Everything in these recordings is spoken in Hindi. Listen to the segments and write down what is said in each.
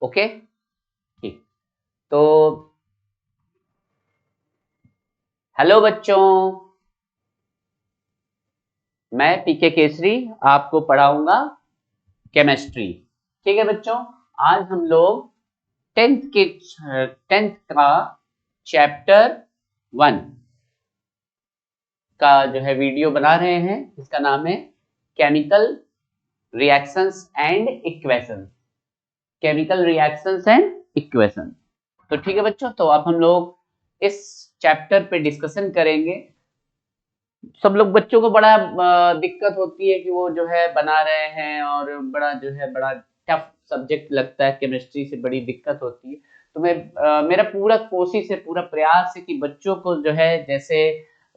ओके ठीक। तो हेलो बच्चों, मैं पीके केसरी आपको पढ़ाऊंगा केमिस्ट्री। ठीक है बच्चों, आज हम लोग टेंथ का चैप्टर 1 का जो है वीडियो बना रहे हैं। इसका नाम है chemical reactions and equations. Chemical reactions and equations. तो ठीक है बच्चों, तो अब हम लोग इस चैप्टर पे डिस्कशन करेंगे। सब लोग बच्चों को बड़ा दिक्कत होती है कि वो जो है बना रहे हैं और बड़ा टफ सब्जेक्ट लगता है, केमिस्ट्री से बड़ी दिक्कत होती है। तो मेरा पूरा कोशिश है, पूरा प्रयास है कि बच्चों को जो है जैसे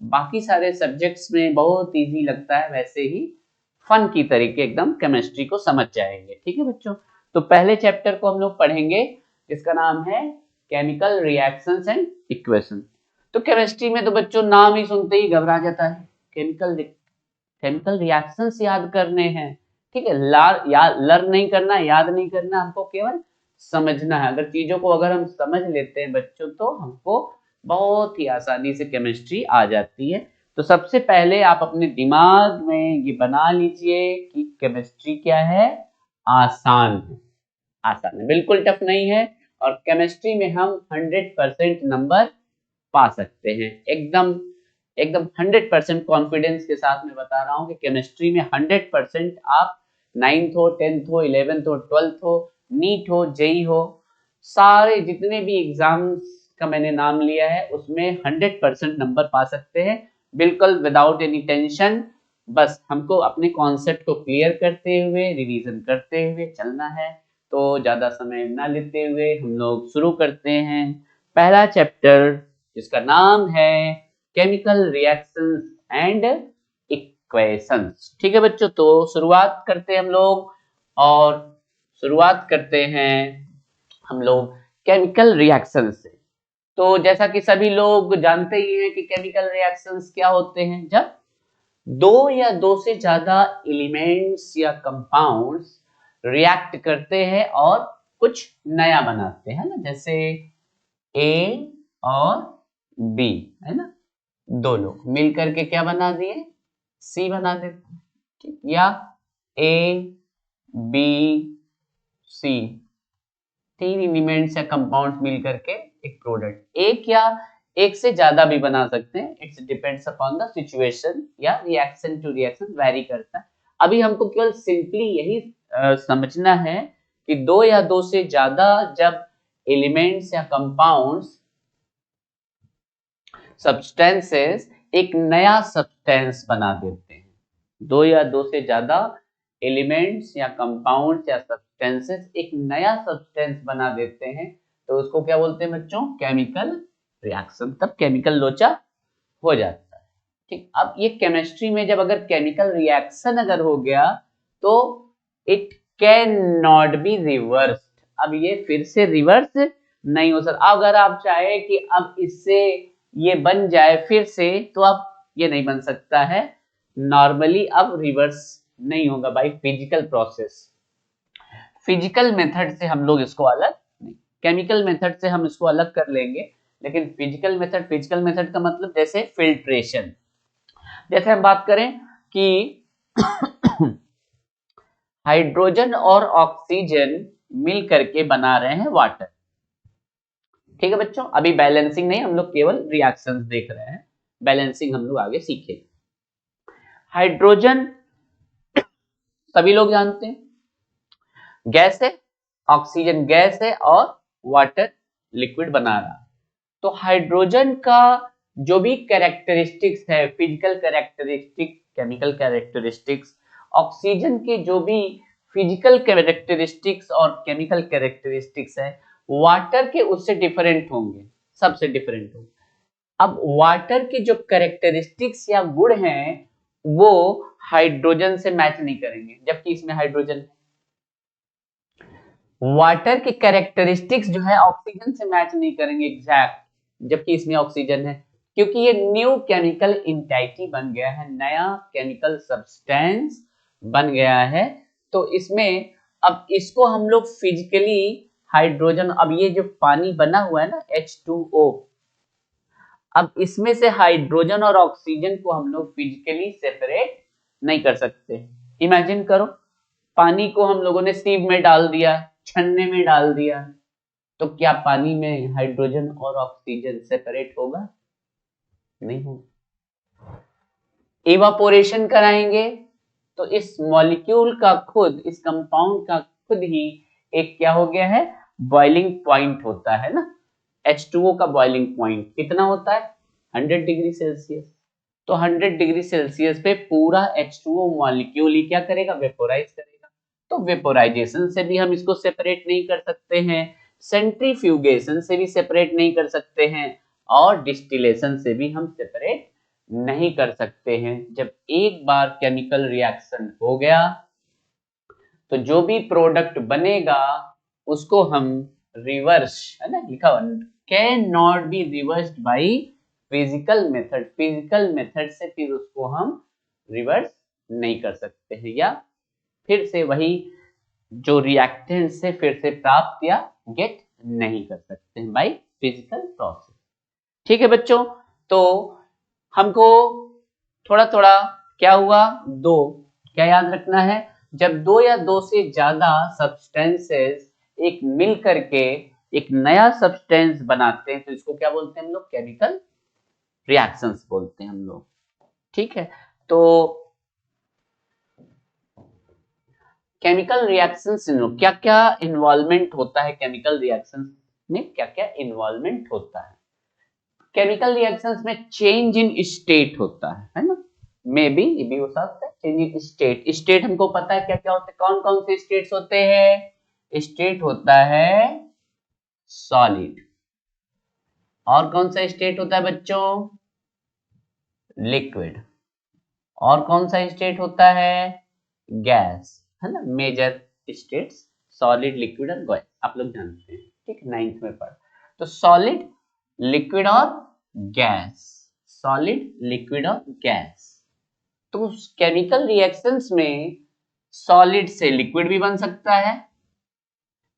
बाकी सारे सब्जेक्ट्स में बहुत इजी लगता है वैसे ही फन की तरीके एकदम केमिस्ट्री को समझ जाएंगे। ठीक है बच्चों, तो पहले चैप्टर को हम लोग पढ़ेंगे जिसका नाम है केमिकल रिएक्शंस एंड इक्वेशन। तो केमिस्ट्री में तो बच्चों नाम ही सुनते ही घबरा जाता है। केमिकल रिएक्शंस याद करने हैं, ठीक है। लर्न नहीं करना, याद नहीं करना, हमको केवल समझना है। अगर चीजों को अगर हम समझ लेते हैं बच्चों, तो हमको बहुत ही आसानी से केमिस्ट्री आ जाती है। तो सबसे पहले आप अपने दिमाग में ये बना लीजिए कि केमिस्ट्री क्या है, आसान है। आसान है, बिल्कुल टफ नहीं है। और केमिस्ट्री में हम 100% नंबर पा सकते हैं। एकदम एकदम 100% कॉन्फिडेंस के साथ मैं बता रहा हूँ कि केमिस्ट्री में 100% आप 9th हो, 10th हो, 11th हो, 12th हो, नीट हो, जेई हो, सारे जितने भी एग्जाम्स का मैंने नाम लिया है उसमें 100% नंबर पा सकते हैं, बिल्कुल विदाउट एनी टेंशन। बस हमको अपने कॉन्सेप्ट को क्लियर करते हुए, रिवीजन करते हुए चलना है। तो ज्यादा समय ना लेते हुए हम लोग शुरू करते हैं पहला चैप्टर जिसका नाम है केमिकल रिएक्शंस एंड इक्वेशंस। ठीक है बच्चों, तो शुरुआत करते हैं हम लोग, और शुरुआत करते हैं हम लोग केमिकल रिएक्शन से। तो जैसा कि सभी लोग जानते ही हैं कि केमिकल रिएक्शंस क्या होते हैं, जब दो या दो से ज्यादा एलिमेंट्स या कंपाउंड्स रिएक्ट करते हैं और कुछ नया बनाते हैं ना, जैसे ए और बी, है ना, दो लोग मिलकर के क्या बना दिए, सी बना देते हैं। ठीक, या ए बी सी, तीन एलिमेंट्स या कंपाउंड्स मिलकर के एक प्रोडक्ट, एक या एक से ज्यादा भी बना सकते हैं। It's depends upon the situation या रिएक्शन टू रिएक्शन वैरी करता है। अभी हमको केवल सिंपली यही समझना है कि दो या दो से ज्यादा जब एलिमेंट्स या कंपाउंड्स सब्सटेंसेस एक नया सब्सटेंस बना देते हैं, दो या दो से ज्यादा एलिमेंट्स या कंपाउंड्स या सब्सटेंसेस एक नया सब्सटेंस बना देते हैं, तो उसको क्या बोलते हैं बच्चों, केमिकल रिएक्शन। तब केमिकल लोचा हो जाता है। ठीक, अब ये केमिस्ट्री में जब अगर केमिकल रिएक्शन अगर हो गया तो it can not be reversed. अब ये फिर से रिवर्स नहीं हो सकता। अगर आप चाहे कि अब इससे ये बन जाए फिर से, तो अब ये नहीं बन सकता है नॉर्मली, अब रिवर्स नहीं होगा by physical process. Physical method से हम लोग इसको अलग नहीं, केमिकल मेथड से हम इसको अलग कर लेंगे, लेकिन फिजिकल मेथड का मतलब जैसे फिल्ट्रेशन। जैसे हम बात करें कि हाइड्रोजन और ऑक्सीजन मिल करके बना रहे हैं वाटर। ठीक है बच्चों, अभी बैलेंसिंग नहीं, हम लोग केवल रिएक्शंस देख रहे हैं, बैलेंसिंग हम लोग आगे सीखेंगे। हाइड्रोजन सभी लोग जानते हैं गैस है, ऑक्सीजन गैस है और वाटर लिक्विड बना रहा है। तो हाइड्रोजन का जो भी कैरेक्टरिस्टिक्स है, physical characteristics, chemical characteristics, oxygen के जो भी फिजिकल कैरेक्टरिस्टिक्स और केमिकल कैरेक्टरिस्टिक्स है, वाटर के उससे डिफरेंट होंगे, सबसे डिफरेंट होंगे। अब वाटर के जो कैरेक्टरिस्टिक्स या गुण हैं वो हाइड्रोजन से मैच नहीं करेंगे, जबकि इसमें हाइड्रोजन है। वाटर के कैरेक्टरिस्टिक्स जो है ऑक्सीजन से मैच नहीं करेंगे एग्जैक्ट, जबकि इसमें ऑक्सीजन है, क्योंकि ये न्यू केमिकल इंटाइटी बन गया है, नया केमिकल सब्सटेंस बन गया है। तो इसमें अब इसको हम लोग फिजिकली हाइड्रोजन, अब ये जो पानी बना हुआ है ना H2O, अब इसमें से हाइड्रोजन और ऑक्सीजन को हम लोग फिजिकली सेपरेट नहीं कर सकते। इमेजिन करो, पानी को हम लोगों ने सीप में डाल दिया, छन्ने में डाल दिया, तो क्या पानी में हाइड्रोजन और ऑक्सीजन सेपरेट होगा? नहीं होगा। इवापोरेशन कराएंगे तो इस मॉलिक्यूल का खुद, इस कंपाउंड का खुद ही एक क्या हो गया है, बॉइलिंग पॉइंट होता है ना। H2O का बॉइलिंग पॉइंट कितना होता है? 100 डिग्री सेल्सियस। तो 100 डिग्री सेल्सियस पे पूरा H2O मॉलिक्यूल ही क्या करेगा, वेपोराइज करेगा। तो वेपोराइजेशन से भी हम इसको सेपरेट नहीं कर सकते हैं, सेंट्रीफ्यूगेशन से भी सेपरेट नहीं कर सकते हैं, और डिस्टिलेशन से भी हम सेपरेट नहीं कर सकते हैं। जब एक बार केमिकल रिएक्शन हो गया तो जो भी प्रोडक्ट बनेगा उसको हम रिवर्स, है ना लिखा हुआ, can not be reversed by physical method, physical method से फिर उसको हम रिवर्स नहीं कर सकते हैं, या फिर से वही जो रिएक्टेंट से फिर से प्राप्त या गेट नहीं कर सकते हैं बाई फिजिकल प्रोसेस। ठीक है बच्चों, तो हमको थोड़ा थोड़ा क्या हुआ, दो, क्या याद रखना है, जब दो या दो से ज्यादा सब्सटेंसेस एक मिल करके एक नया सब्सटेंस बनाते हैं तो इसको क्या बोलते हैं हम लोग, केमिकल रिएक्शंस बोलते हैं हम लोग। ठीक है, तो केमिकल रिएक्शंस में क्या क्या इन्वॉल्वमेंट होता है, केमिकल रिएक्शंस में क्या क्या इन्वॉल्वमेंट होता है। केमिकल रिएक्शंस में चेंज इन स्टेट होता है ना, मे बी ये भी हो सकता है चेंज इन स्टेट। स्टेट हमको पता है क्या क्या होते हैं, कौन कौन से स्टेट्स होते हैं। स्टेट होता है सॉलिड, और कौन सा स्टेट होता है बच्चों, लिक्विड, और कौन सा स्टेट होता है, गैस, है ना। मेजर स्टेट्स सॉलिड, लिक्विड और गैस आप लोग जानते हैं, ठीक, 9th में पढ़। तो सॉलिड, लिक्विड और गैस, सॉलिड, लिक्विड और गैस। तो केमिकल रिएक्शंस में सॉलिड से लिक्विड भी बन सकता है,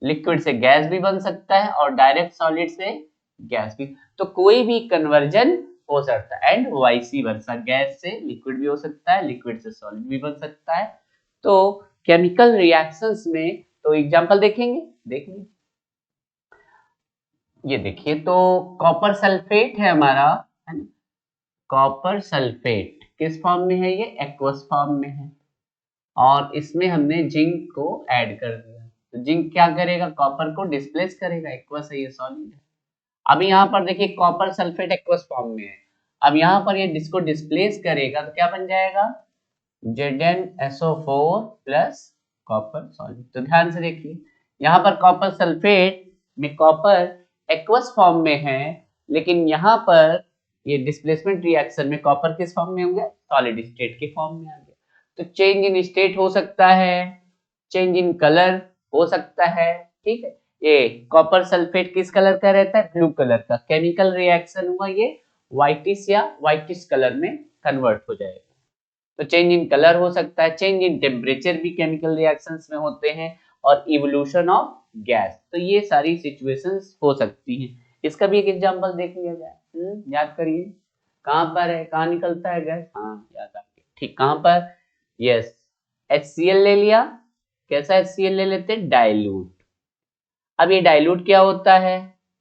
लिक्विड से गैस भी बन सकता है, और डायरेक्ट सॉलिड से गैस भी। तो कोई भी कन्वर्जन हो सकता है, एंड वाइस वर्सा, गैस से लिक्विड भी हो सकता है, लिक्विड से सॉलिड भी बन सकता है। तो केमिकल रिएक्शंस में तो एग्जांपल देखेंगे, देखिए ये देखिए, तो कॉपर सल्फेट है हमारा, है ना। कॉपर सल्फेट किस फॉर्म में है, ये एक्वस फॉर्म में है, और इसमें हमने जिंक को ऐड कर दिया। तो जिंक क्या करेगा, कॉपर को डिस्प्लेस करेगा, एक्वस है ये सॉलिड है। अब यहाँ पर देखिए कॉपर सल्फेट एक्वस फॉर्म में है, अब यहाँ पर ये इसको डिस्प्लेस करेगा तो क्या बन जाएगा, ZnSO4 प्लस कॉपर सॉलिड। तो ध्यान से देखिए, यहाँ पर कॉपर सल्फेट में कॉपर एक्वस फॉर्म में है, लेकिन यहाँ पर ये डिस्प्लेसमेंट रिएक्शन में कॉपर किस फॉर्म में होंगे, सॉलिड स्टेट के फॉर्म में आ गया। तो चेंज इन स्टेट हो सकता है, चेंज इन कलर हो सकता है, ठीक है। ये कॉपर सल्फेट किस कलर का रहता है, ब्लू कलर का। केमिकल रिएक्शन हुआ ये व्हाइटिश या व्हाइटिश कलर में कन्वर्ट हो जाएगा। तो चेंज इन कलर हो सकता है, चेंज इन टेम्परेचर भी केमिकल रिएक्शंस में होते हैं, और इवोल्यूशन ऑफ गैस। तो ये सारी सिचुएशंस हो सकती हैं। इसका भी एक एग्जांपल देख लिया जाए, याद करिए, कहाँ पर है, कहाँ निकलता है गैस, हाँ याद आ गया, ठीक, कहाँ पर, यस, HCl ले लिया। कैसा HCl ले लेते हैं, डाइल्यूट। अब ये डाइल्यूट क्या होता है,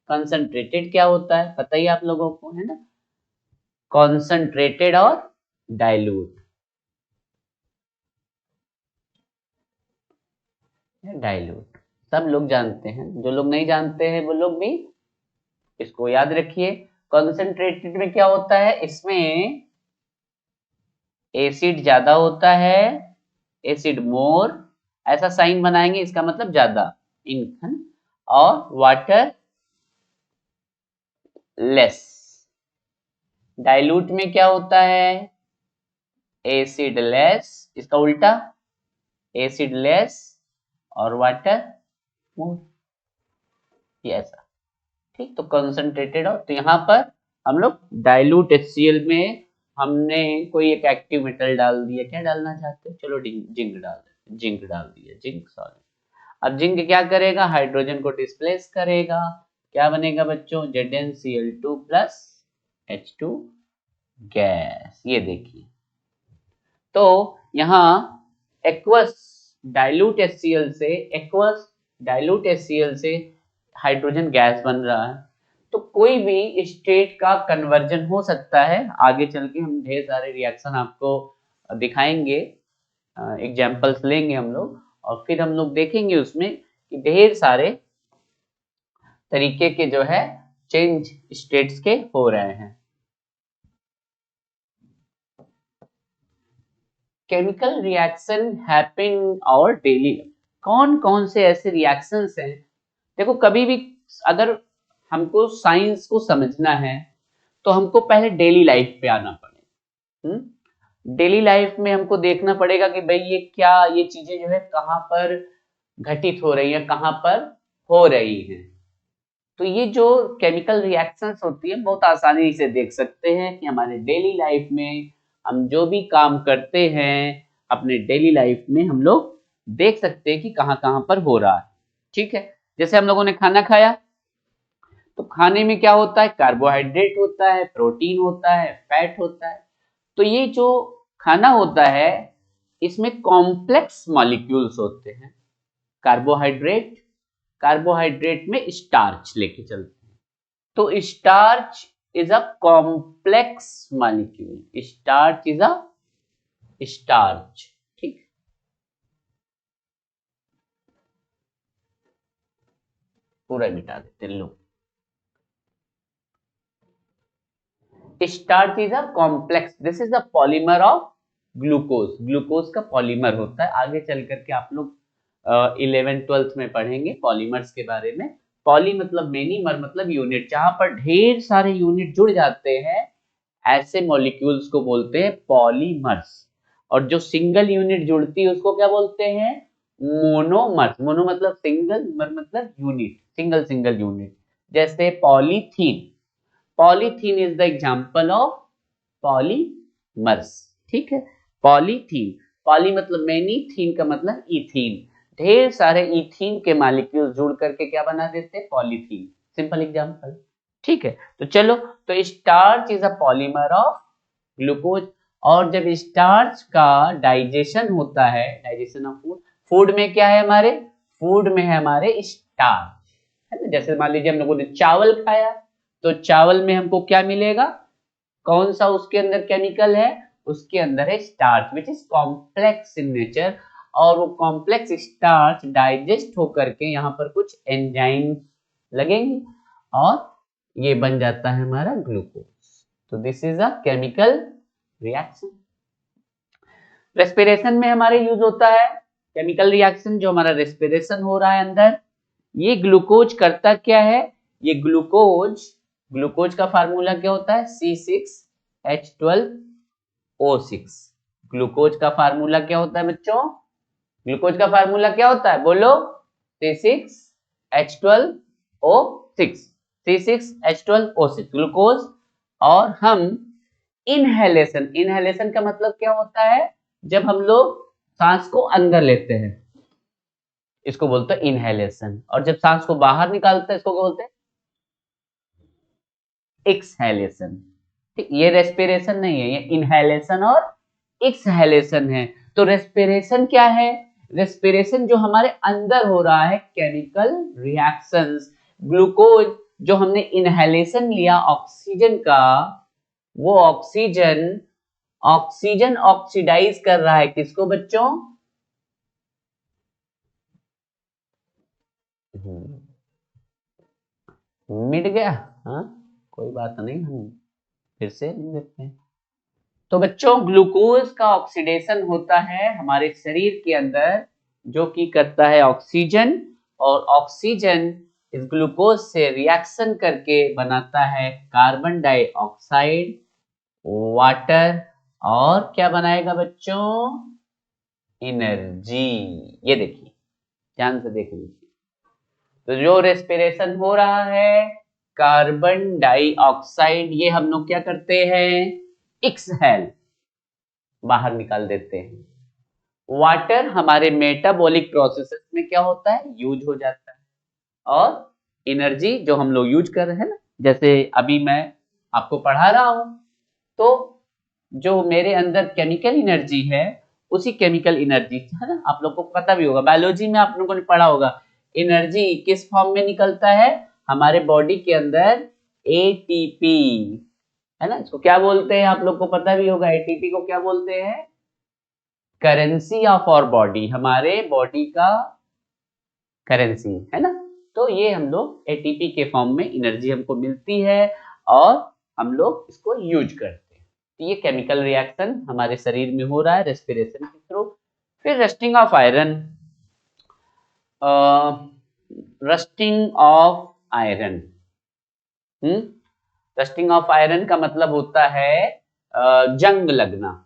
कंसंट्रेटेड क्या होता है, पता ही आप लोगों को, है ना, कॉन्संट्रेटेड और डाइल्यूट। डाइल्यूट सब लोग जानते हैं, जो लोग नहीं जानते हैं वो लोग भी इसको याद रखिए। कॉन्संट्रेटेड में क्या होता है, इसमें एसिड ज्यादा होता है, एसिड मोर, ऐसा साइन बनाएंगे, इसका मतलब ज्यादा, इन, और वाटर लेस। डाइल्यूट में क्या होता है, एसिड लेस, इसका उल्टा, एसिड लेस और वाटर मोर, ये ऐसा, ठीक। तो कंसंट्रेटेड हो, तो यहाँ पर हम लोग डाइल्यूट HCl में हमने कोई एक एक्टिव मेटल डाल दिया, क्या डालना चाहते हैं, चलो जिंक डाल देते, जिंक डाल दिया, जिंक सॉलिड। अब जिंक क्या करेगा, हाइड्रोजन को डिस्प्लेस करेगा, क्या बनेगा बच्चों, ZnCl2 प्लस H2 गैस। ये देखिए, तो यहाँ एक्वस डाइल्यूट HCl से हाइड्रोजन गैस बन रहा है। तो कोई भी स्टेट का कन्वर्जन हो सकता है, आगे चल के हम ढेर सारे रिएक्शन आपको दिखाएंगे, एग्जाम्पल्स लेंगे हम लोग, और फिर हम लोग देखेंगे उसमें कि ढेर सारे तरीके के जो है चेंज स्टेट्स के हो रहे हैं। केमिकल रिएक्शन हैपन और डेली, कौन कौन से ऐसे रिएक्शंस हैं। देखो, कभी भी अगर हमको साइंस को समझना है तो हमको पहले डेली लाइफ पे आना पड़ेगा। डेली लाइफ में हमको देखना पड़ेगा कि भाई ये चीजें जो है कहाँ पर घटित हो रही है, कहाँ पर हो रही हैं। तो ये जो केमिकल रिएक्शंस होती है बहुत आसानी से देख सकते हैं कि हमारे डेली लाइफ में हम जो भी काम करते हैं, अपने डेली लाइफ में हम लोग देख सकते हैं कि कहाँ कहाँ पर हो रहा है। ठीक है, जैसे हम लोगों ने खाना खाया तो खाने में क्या होता है, कार्बोहाइड्रेट होता है, प्रोटीन होता है, फैट होता है। तो ये जो खाना होता है इसमें कॉम्प्लेक्स मॉलिक्यूल्स होते हैं। कार्बोहाइड्रेट में स्टार्च लेके चलते हैं, तो starch is a complex molecule, starch is a starch. ठीक, पूरा मिटा देते हैं लोग। Starch is a complex, this is the polymer of glucose. Glucose का पॉलीमर होता है, आगे चल करके आप लोग 11th-12th में पढ़ेंगे पॉलीमर्स के बारे में। पॉली मतलब मेनी, मर मतलब यूनिट, जहां पर ढेर सारे यूनिट जुड़ जाते हैं ऐसे मॉलिक्यूल्स को बोलते हैं पॉलीमर्स। और जो सिंगल यूनिट जुड़ती है उसको क्या बोलते हैं, मोनोमर्स। मोनो मतलब सिंगल, मर मतलब यूनिट, सिंगल यूनिट। जैसे polythene, polythene is the example of polymers. ठीक है, पॉलीथीन, पॉली मतलब मेनी, थीन का मतलब इथीन। ढेर सारे इथीन के मॉलिक्यूल जुड़ करके क्या बना देते हैं, पॉलीथीन। Simple example. ठीक है, तो चलो, तो starch is a polymer of glucose. और जब स्टार्च का डाइजेशन होता है, डाइजेशन ऑफ फूड, फूड में क्या है हमारे, फूड में है हमारे स्टार्च, है ना। जैसे मान लीजिए हम लोगों ने चावल खाया तो चावल में हमको क्या मिलेगा, कौन सा उसके अंदर केमिकल है, उसके अंदर है starch which is complex in nature. और वो कॉम्प्लेक्स स्टार्च डाइजेस्ट होकर के यहाँ पर कुछ एंजाइम लगेंगे और ये बन जाता है हमारा ग्लूकोज। तो this is a chemical reaction. Respiration में हमारे यूज होता है केमिकल रिएक्शन, जो हमारा रेस्पिरेशन हो रहा है अंदर। ये ग्लूकोज करता क्या है, ये ग्लूकोज का फार्मूला क्या होता है, C6H12O6। ग्लूकोज का फार्मूला क्या होता है बच्चों, ग्लूकोज का फार्मूला क्या होता है, बोलो, C6H12O6, C6H12O6 ग्लूकोज। और हम इनहेलेशन का मतलब क्या होता है, जब हम लोग सांस को अंदर लेते हैं इसको बोलते हैं इनहेलेशन, और जब सांस को बाहर निकालते हैं इसको क्या बोलते हैं, एक्सहेलेशन। ठीक, ये रेस्पिरेशन नहीं है, ये इनहेलेशन और एक्सहेलेशन है। तो रेस्पिरेशन क्या है, रेस्पिरेशन जो हमारे अंदर हो रहा है केमिकल रिएक्शंस। ग्लूकोज जो हमने इनहेलेशन लिया ऑक्सीजन का, वो ऑक्सीजन ऑक्सीडाइज कर रहा है किसको बच्चों, मिट गया, हाँ कोई बात नहीं, हम फिर से देखते हैं। तो बच्चों, ग्लूकोज का ऑक्सीडेशन होता है हमारे शरीर के अंदर, जो कि करता है ऑक्सीजन, और ऑक्सीजन इस ग्लूकोज से रिएक्शन करके बनाता है कार्बन डाइऑक्साइड, वाटर, और क्या बनाएगा बच्चों, एनर्जी। ये देखिए, ध्यान से देख लीजिए, तो जो रेस्पिरेशन हो रहा है कार्बन डाइऑक्साइड, ये हम लोग क्या करते हैं, एक्सहेल, बाहर निकाल देते हैं। वाटर हमारे मेटाबॉलिक प्रोसेसेस में क्या होता है, यूज हो जाता है। और एनर्जी जो हम लोग यूज कर रहे हैं ना, जैसे अभी मैं आपको पढ़ा रहा हूं, तो जो मेरे अंदर केमिकल एनर्जी है, उसी केमिकल एनर्जी है ना, आप लोग को पता भी होगा, बायोलॉजी में आप लोगों ने पढ़ा होगा, एनर्जी किस फॉर्म में निकलता है हमारे बॉडी के अंदर, एटीपी, है ना। इसको क्या बोलते हैं, आप लोग को पता भी होगा, एटीपी को क्या बोलते हैं, करेंसी ऑफ आवर बॉडी, हमारे बॉडी का करेंसी, है ना। तो ये हम लोग एटीपी के फॉर्म में एनर्जी हमको मिलती है और हम लोग इसको यूज करते हैं। तो ये केमिकल रिएक्शन हमारे शरीर में हो रहा है रेस्पिरेशन के थ्रू। फिर rusting of iron, rusting of iron, rusting of iron का मतलब होता है जंग लगना,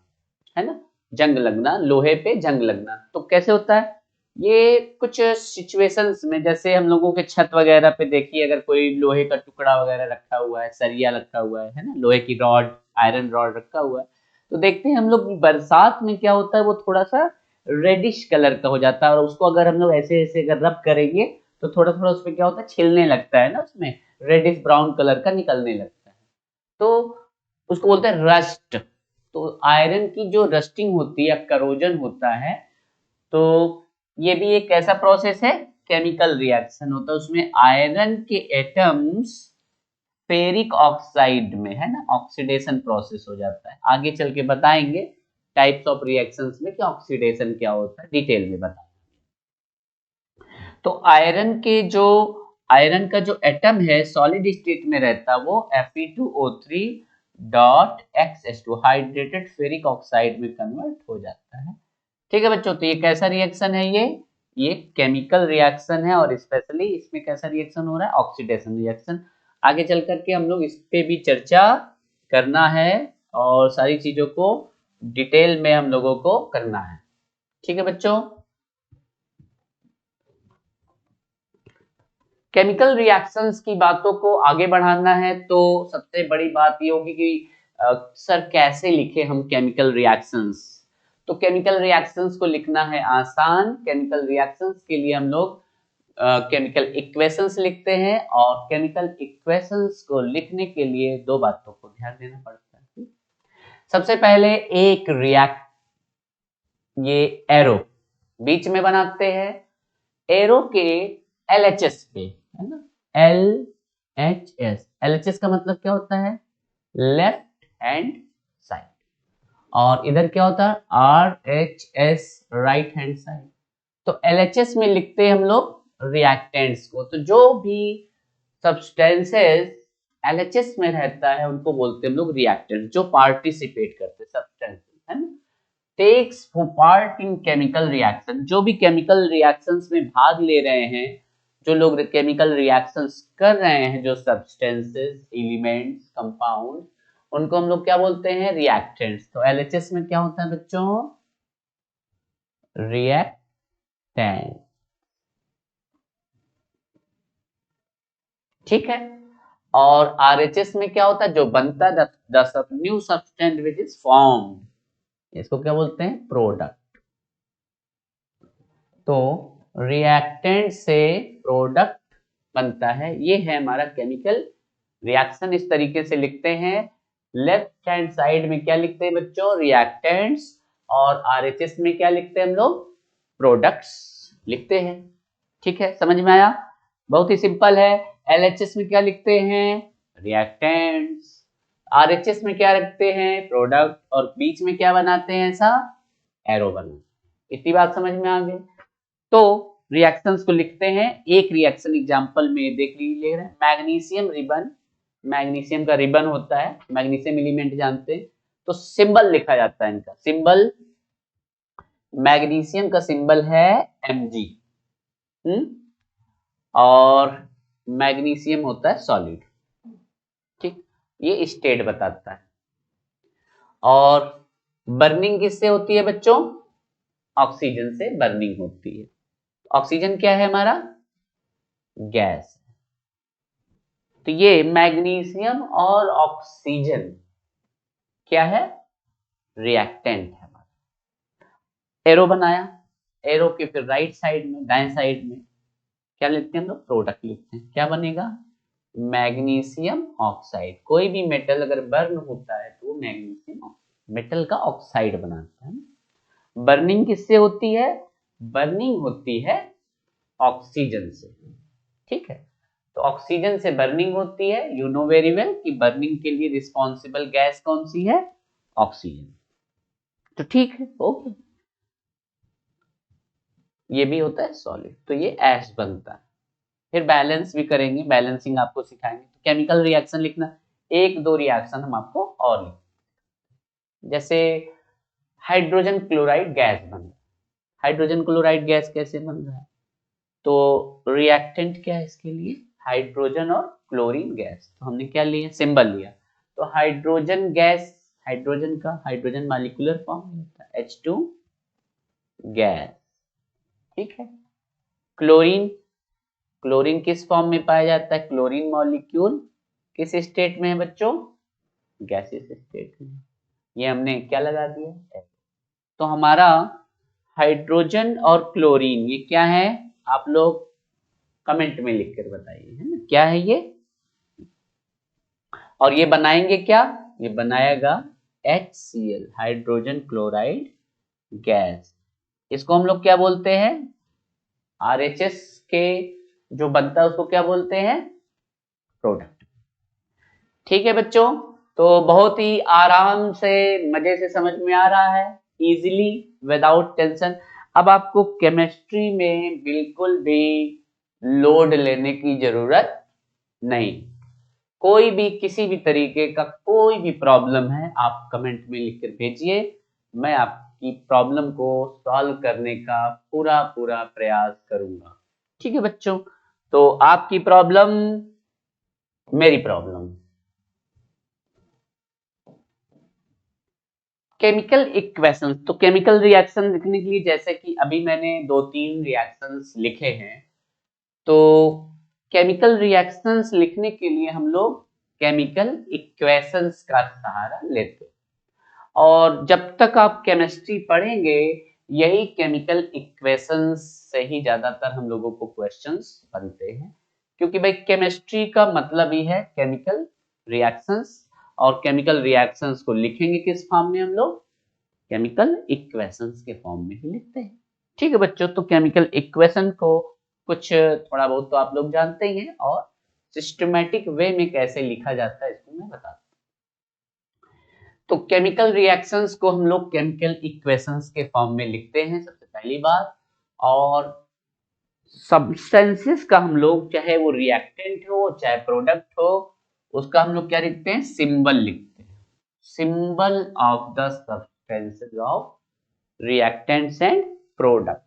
है ना, जंग लगना, लोहे पे जंग लगना। तो कैसे होता है ये, कुछ सिचुएशंस में, जैसे हम लोगों के छत वगैरह पे देखिए, अगर कोई लोहे का टुकड़ा वगैरह रखा हुआ है, सरिया रखा हुआ है ना, लोहे की रॉड, आयरन रॉड रखा हुआ है, तो देखते हैं हम लोग बरसात में क्या होता है, वो थोड़ा सा रेडिश कलर का हो जाता है, और उसको अगर हम लोग ऐसे ऐसे अगर रब करेंगे तो थोड़ा थोड़ा उसमें क्या होता है, छिलने लगता है ना, उसमें रेडिश ब्राउन कलर का निकलने लगता है, तो उसको बोलते हैं रस्ट। तो आयरन की जो रस्टिंग होती है, करोजन होता है, तो ये भी एक ऐसा प्रोसेस है, केमिकल रिएक्शन होता है, उसमें आयरन के एटम्स फेरिक ऑक्साइड में, है ना, ऑक्सीडेशन प्रोसेस हो जाता है। आगे चल के बताएंगे टाइप्स ऑफ रिएक्शंस में कि ऑक्सीडेशन क्या होता है, डिटेल में बताएंगे। तो आयरन का जो एटम है सॉलिड स्टेट में रहता है, वो Fe2O3.Xs2 हाइड्रेटेड फेरिक ऑक्साइड में कन्वर्ट हो जाता है। ठीक है बच्चों, तो ये कैसा रिएक्शन है, ये केमिकल रिएक्शन है, और स्पेशली इसमें कैसा रिएक्शन हो रहा है, ऑक्सीडेशन रिएक्शन। आगे चल करके हम लोग इस पे भी चर्चा करना है, और सारी चीजों को डिटेल में हम लोगों को करना है। ठीक है बच्चों, केमिकल रिएक्शंस की बातों को आगे बढ़ाना है, तो सबसे बड़ी बात ये होगी कि सर कैसे लिखे हम केमिकल रिएक्शंस। तो केमिकल रिएक्शंस को लिखना है आसान। केमिकल रिएक्शंस के लिए हम लोग केमिकल इक्वेशंस लिखते हैं, और केमिकल इक्वेशंस को लिखने के लिए दो बातों को ध्यान देना पड़ता है। सबसे पहले एक ये एरो बीच में बनाते हैं, एरो के LHS पे, है ना, LHS का मतलब क्या होता है, लेफ्ट हैंड साइड, और इधर क्या होता है, RHS राइट हैंड साइड। तो LHS में लिखते हैं हम लोग रिएक्टेंट्स को, तो जो भी सब्सटेंसेस LHS में रहता है उनको बोलते हैं हम लोग रिएक्टेंट, जो पार्टिसिपेट करते हैं सब्सटेंसेस, है ना, takes part in chemical reaction, जो भी केमिकल रिएक्शंस में भाग ले रहे हैं, जो लोग केमिकल रिएक्शंस कर रहे हैं, जो सब्सटेंसेस, एलिमेंट्स, कंपाउंड, उनको हम लोग क्या बोलते हैं, रिएक्टेंट्स। तो LHS में क्या होता है बच्चों, रिएक्टेंट। ठीक है, और RHS में क्या होता है, जो बनता है, the new substance which is formed, इसको क्या बोलते हैं, प्रोडक्ट। तो रिएक्टेंट से प्रोडक्ट बनता है, ये है हमारा केमिकल रिएक्शन। इस तरीके से लिखते हैं। लेफ्ट हैंड साइड में क्या लिखते हैं बच्चों, रिएक्टेंट्स, और RHS में क्या लिखते हैं हम लोग, प्रोडक्ट्स लिखते हैं। ठीक है, समझ में आया, बहुत ही सिंपल है। LHS में क्या लिखते हैं, रिएक्टेंट्स, RHS में क्या रखते हैं, प्रोडक्ट, और बीच में क्या बनाते हैं, ऐसा एरो बनाते। इतनी बात समझ में आ गई। तो रिएक्शंस को लिखते हैं, एक रिएक्शन एग्जांपल में देख ले रहे हैं, मैग्नीशियम रिबन, मैग्नीशियम का रिबन होता है, मैग्नीशियम एलिमेंट जानते हैं, तो सिंबल लिखा जाता है इनका, सिंबल, मैग्नीशियम का सिंबल है Mg, और मैग्नीशियम होता है सॉलिड। ठीक, ये स्टेट बताता है। और बर्निंग किससे होती है बच्चों, ऑक्सीजन से बर्निंग होती है। ऑक्सीजन क्या है हमारा, गैस। तो ये मैग्नीशियम और ऑक्सीजन क्या है, रिएक्टेंट है हमारा। एरो बनाया, एरो के फिर राइट साइड में, दाएं साइड में क्या लिखते हैं हम लोग, प्रोडक्ट लिखते हैं। क्या बनेगा, मैग्नीशियम ऑक्साइड। कोई भी मेटल अगर बर्न होता है तो वो मैग्नीशियम मेटल का ऑक्साइड बनाता है। बर्निंग किससे होती है, बर्निंग होती है ऑक्सीजन से, ठीक है। तो ऑक्सीजन से बर्निंग होती है, यू नो वेरी वेल कि बर्निंग के लिए रिस्पॉन्सिबल गैस कौन सी है, ऑक्सीजन। तो ठीक है, ओके। ये भी होता है सॉलिड, तो ये ऐश बनता है। फिर बैलेंस भी करेंगे, बैलेंसिंग आपको सिखाएंगे। तो केमिकल रिएक्शन लिखना, एक दो रिएक्शन हम आपको और लिख, जैसे हाइड्रोजन क्लोराइड गैस बन रहा है। हाइड्रोजन क्लोराइड गैस कैसे बन रहा है, तो रिएक्टेंट क्या है इसके लिए, हाइड्रोजन और क्लोरीन गैस। तो हमने क्या लिया, सिंबल लिया। तो हाइड्रोजन गैस, हाइड्रोजन का हाइड्रोजन मॉलिक्यूलर फॉर्म होता है H2 गैस, ठीक है। क्लोरीन, क्लोरीन किस फॉर्म में पाया जाता है, क्लोरीन मॉलिक्यूल किस स्टेट में है बच्चों, गैसियस स्टेट में। ये हमने क्या लगा दिया, तो हमारा हाइड्रोजन और क्लोरीन ये क्या है, आप लोग कमेंट में लिख कर बताइए, है ना, क्या है ये। और ये बनाएंगे क्या, ये बनाएगा HCl, हाइड्रोजन क्लोराइड गैस। इसको हम लोग क्या बोलते हैं, RHS के जो बनता है उसको क्या बोलते हैं, प्रोडक्ट। ठीक है बच्चों, तो बहुत ही आराम से मजे से समझ में आ रहा है, इजीली विदाउट टेंशन। अब आपको केमिस्ट्री में बिल्कुल भी लोड लेने की जरूरत नहीं। कोई भी किसी भी तरीके का कोई भी प्रॉब्लम है आप कमेंट में लिख कर भेजिए, मैं आपकी प्रॉब्लम को सॉल्व करने का पूरा पूरा प्रयास करूंगा। ठीक है बच्चों, तो आपकी प्रॉब्लम मेरी प्रॉब्लम। केमिकल इक्वेशन, तो केमिकल रिएक्शन लिखने के लिए जैसे कि अभी मैंने 2-3 रिएक्शंस लिखे हैं, तो केमिकल रिएक्शंस लिखने के लिए हम लोग केमिकल इक्वेशंस का सहारा लेते हैं। और जब तक आप केमिस्ट्री पढ़ेंगे यही केमिकल इक्वेशंस से ही ज्यादातर हम लोगों को क्वेश्चंस बनते हैं, क्योंकि भाई केमिस्ट्री का मतलब ही है केमिकल रिएक्शंस, और केमिकल रिएक्शंस को लिखेंगे किस फॉर्म में, हम लोग केमिकल इक्वेशंस के फॉर्म में ही लिखते हैं। ठीक है बच्चों, तो केमिकल इक्वेशन को कुछ थोड़ा बहुत तो आप लोग जानते ही हैं, और सिस्टमैटिक वे में कैसे लिखा जाता है इसको मैं बताता हूं। तो केमिकल रिएक्शंस को हम लोग केमिकल इक्वेशंस के फॉर्म में लिखते हैं सबसे पहली बात। और सब्सटेंसेस का हम लोग, चाहे वो रिएक्टेंट हो चाहे प्रोडक्ट हो, उसका हम लोग क्या लिखते हैं, सिंबल लिखते हैं, symbol of the substances of reactants and product.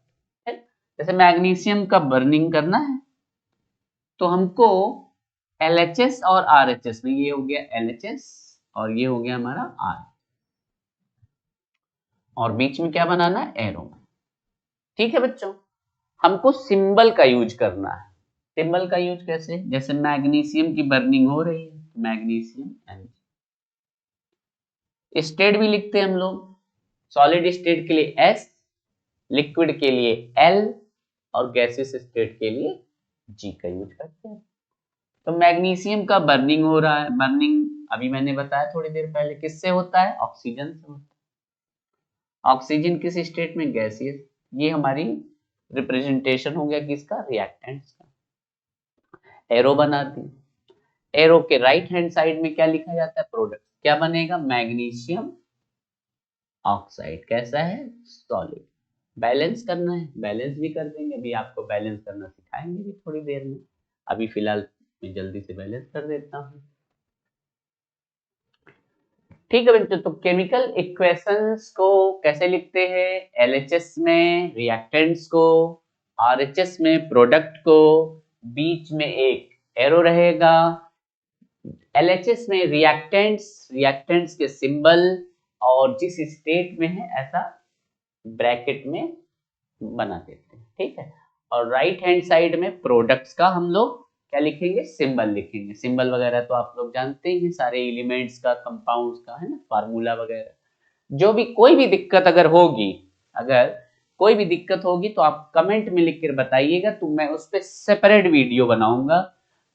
जैसे मैग्नीशियम का बर्निंग करना है तो हमको LHS और RHS में, ये हो गया LHS और ये हो गया हमारा R, और बीच में क्या बनाना है, एरो। ठीक है बच्चों, हमको सिंबल का यूज करना है। सिंबल का यूज कैसे, जैसे मैग्नीशियम की बर्निंग हो रही है, मैग्नीशियम Mg। स्टेट भी लिखते हैं हम लोग, सॉलिड स्टेट के लिए S, लिक्विड के लिए L, और गैसियस स्टेट के लिए G का यूज करते हैं। तो मैग्नीशियम का बर्निंग हो रहा है, बर्निंग अभी मैंने बताया थोड़ी देर पहले किससे होता है, ऑक्सीजन से होता है। ऑक्सीजन किस स्टेट में, गैसियस। ये हमारी रिप्रेजेंटेशन हो गया किसका, रिएक्टेंट्स का। एरो बना दी, एरो के राइट हैंड साइड में क्या लिखा जाता है, प्रोडक्ट। क्या बनेगा, मैग्नीशियम ऑक्साइड। कैसा है, सॉलिड। बैलेंस करना है, बैलेंस भी कर देंगे, अभी आपको बैलेंस करना सिखाएंगे भी थोड़ी देर में। अभी फिलहाल मैं जल्दी से बैलेंस कर देता हूँ। ठीक है बच्चों, तो केमिकल इक्वेशंस को कैसे लिखते हैं, LHS में रिएक्टेंट्स को, RHS में प्रोडक्ट को, बीच में एक एरो रहेगा। LHS में रिएक्टेंट्स, रिएक्टेंट्स के सिंबल, और जिस स्टेट में है ऐसा ब्रैकेट में बना देते हैं। ठीक है, और राइट हैंड साइड में प्रोडक्ट्स का हम लोग क्या लिखेंगे, सिंबल लिखेंगे। सिंबल वगैरह तो आप लोग जानते ही हैं, सारे एलिमेंट्स का, कंपाउंड्स का, है ना, फार्मूला वगैरह। जो भी कोई भी दिक्कत अगर होगी, अगर कोई भी दिक्कत होगी तो आप कमेंट में लिख कर बताइएगा, तो मैं उस पर सेपरेट वीडियो बनाऊंगा।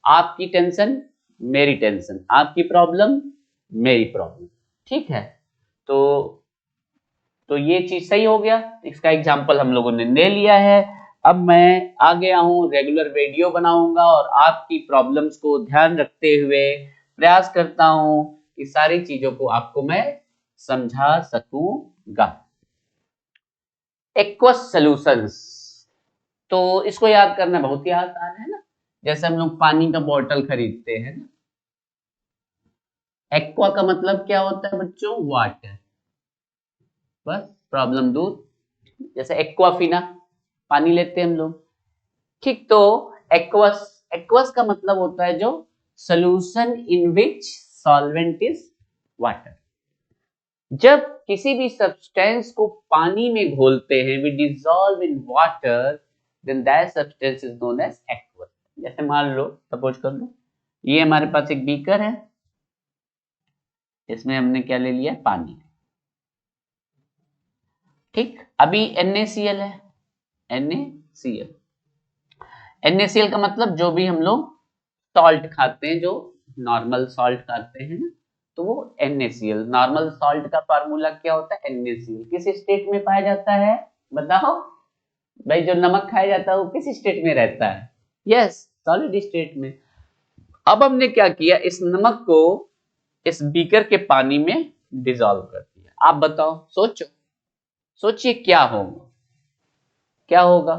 आपकी टेंशन मेरी टेंशन, आपकी प्रॉब्लम मेरी प्रॉब्लम, ठीक है। तो ये चीज सही हो गया, इसका एग्जाम्पल हम लोगों ने ले लिया है। अब मैं आ गया हूँ, रेगुलर वीडियो बनाऊंगा और आपकी प्रॉब्लम्स को ध्यान रखते हुए प्रयास करता हूँ कि सारी चीजों को आपको मैं समझा सकूंगा। एक्वस सॉल्यूशंस, तो इसको याद करना बहुत ही आसान है ना। जैसे हम लोग पानी का बोतल खरीदते हैं ना, एक्वा का मतलब क्या होता है बच्चों? वाटर, बस प्रॉब्लम दूर। जैसे एक्वाफिना पानी लेते हैं हम लोग, ठीक। तो एक्वस, एक्वस का मतलब होता है जो solution in which solvent is water. जब किसी भी सब्सटेंस को पानी में घोलते हैं, we dissolve in water, then that substance is known as aqueous. जैसे मान लो, सपोज कर लो, ये हमारे पास एक बीकर है, इसमें हमने क्या ले लिया? पानी, ठीक। अभी NaCl है, NaCl, NaCl का मतलब जो भी हम लोग सॉल्ट खाते हैं, जो नॉर्मल सॉल्ट खाते हैं ना, तो वो NaCl। नॉर्मल सॉल्ट का फार्मूला क्या होता है? NaCl। किस स्टेट में पाया जाता है बताओ भाई? जो नमक खाया जाता है वो किस स्टेट में रहता है? यस, सॉलिड स्टेट में। अब हमने क्या किया, इस नमक को इस बीकर के पानी में डिसॉल्व कर दिया। आप बताओ, सोचो, सोचिए क्या होगा, क्या होगा?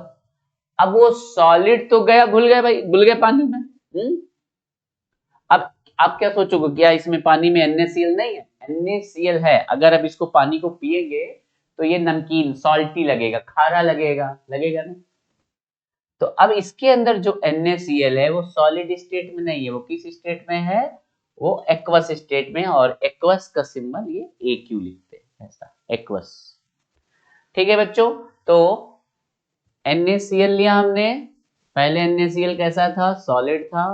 अब वो सॉलिड तो गया, घुल गया भाई, घुल गया पानी में। अब आप क्या सोचोगे, क्या इसमें पानी में NaCl नहीं है? NaCl है। अगर अब इसको पानी को पिएंगे तो ये नमकीन सॉल्टी लगेगा, खारा लगेगा, लगेगा ना। तो अब इसके अंदर जो NaCl है वो सॉलिड स्टेट में नहीं है, वो किस स्टेट में है? वो एक्वस स्टेट में। और एक्वस का सिंबल ये AQ लिखते हैं, ऐसा एक्वस, ठीक है बच्चों। तो NaCl लिया हमने, पहले NaCl कैसा था? सॉलिड था,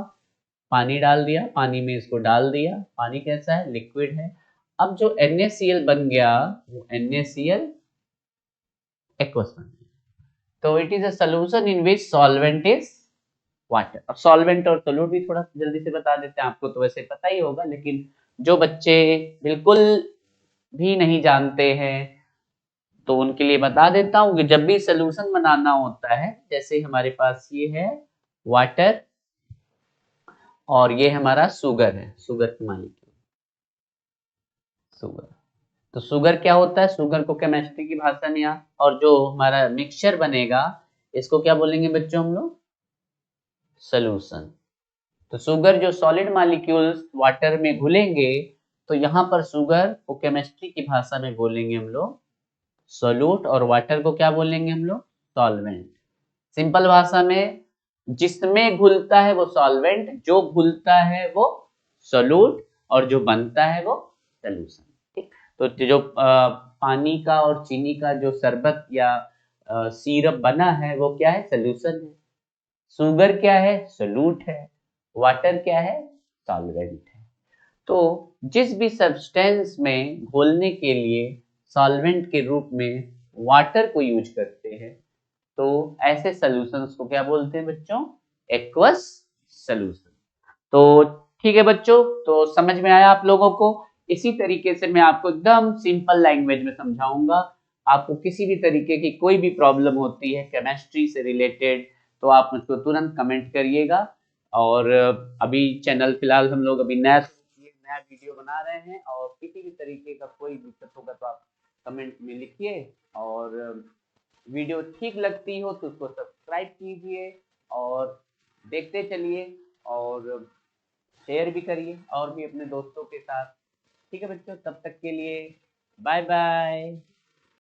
पानी डाल दिया, पानी में इसको डाल दिया, पानी कैसा है? लिक्विड है। अब जो NaCl बन गया वो NaCl एक्वस बन गया। तो it is a solution in which solvent is water. अब सॉल्वेंट और सोल्यूट भी थोड़ा जल्दी से बता देते हैं, आपको तो वैसे पता ही होगा, लेकिन जो बच्चे बिल्कुल भी नहीं जानते हैं तो उनके लिए बता देता हूँ कि जब भी सोल्यूशन बनाना होता है, जैसे हमारे पास ये है वाटर और ये हमारा शुगर है, शुगर की मॉलिक्यूल, शुगर। तो शुगर क्या होता है? शुगर को केमिस्ट्री की भाषा में और जो हमारा मिक्सचर बनेगा इसको क्या बोलेंगे बच्चों हम लोग? सोल्यूशन। तो शुगर जो सॉलिड मॉलिक्यूल्स वाटर में घुलेंगे, तो यहाँ पर शुगर को केमिस्ट्री की भाषा में बोलेंगे हम लोग सोल्यूट, और वाटर को क्या बोलेंगे हम लोग? सॉल्वेंट। सिंपल भाषा में, जिसमें घुलता है वो सॉल्वेंट, जो घुलता है वो सोल्यूट, और जो बनता है वो सोल्यूशन, ठीक। तो जो पानी का और चीनी का जो शरबत या सिरप बना है वो क्या है? सोल्यूशन है। शुगर क्या है? सोल्यूट है। वाटर क्या है? सॉल्वेंट है। तो जिस भी सब्सटेंस में घोलने के लिए सॉल्वेंट के रूप में वाटर को यूज करते हैं, तो ऐसे सॉल्यूशंस को क्या बोलते हैं बच्चों? Aqueous solution. तो ठीक है बच्चों, तो समझ में आया आप लोगों को? इसी तरीके से मैं आपको एकदम सिंपल लैंग्वेज में समझाऊंगा। आपको किसी भी तरीके की कोई भी प्रॉब्लम होती है केमिस्ट्री से रिलेटेड, तो आप मुझको तुरंत कमेंट करिएगा। और अभी चैनल फिलहाल हम लोग अभी नया वीडियो बना रहे हैं, और किसी भी तरीके का कोई दिक्कत होगा तो आप कमेंट में लिखिए। और वीडियो ठीक लगती हो तो उसको सब्सक्राइब कीजिए और देखते चलिए, और शेयर भी करिए और भी अपने दोस्तों के साथ। ठीक है बच्चों, तब तक के लिए बाय बाय।